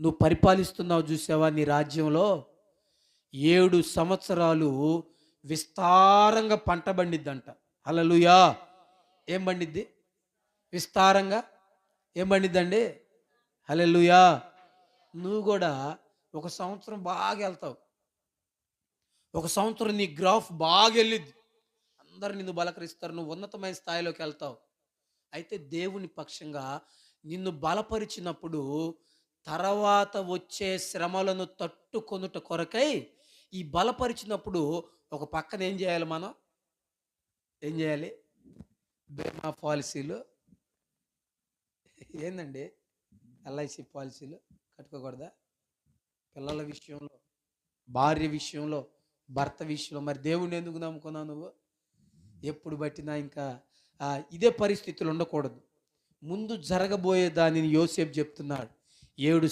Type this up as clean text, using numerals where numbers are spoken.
నువ్వు పరిపాలిస్తున్నావు చూసావా నీ రాజ్యంలో 7 సంవత్సరాలు విస్తారంగా పంట పండిద్దంట. హల్లెలూయా. ఏం పండిద్ది? విస్తారంగా ఏం పండిద్దండి? హల్లెలూయా. నువ్వు కూడా ఒక సంవత్సరం బాగా వెళ్తావు. ఒక సంవత్సరం నీ గ్రాఫ్ బాగా వెళ్ళిద్ది. అందరు నిన్ను బలకరిస్తారు. నువ్వు ఉన్నతమైన స్థాయిలోకి వెళ్తావు. అయితే దేవుని పక్షంగా నిన్ను బలపరిచినప్పుడు తర్వాత వచ్చే శ్రమలను తట్టుకొనుట కొరకై ఈ బలపరిచినప్పుడు ఒక పక్కన ఏం చేయాలి మనం? ఏం చేయాలి? బీమా పాలసీలు ఏందండి? ఎల్ఐసి పాలసీలు కట్టుకోకూడదా? పిల్లల విషయంలో, భార్య విషయంలో, భర్త విషయంలో. మరి దేవుణ్ణి ఎందుకు నమ్ముకున్నావు నువ్వు? ఎప్పుడు బట్టినా ఇంకా ఇదే పరిస్థితులు ఉండకూడదు. ముందు జరగబోయే దానిని యోసేపు చెప్తున్నాడు. 7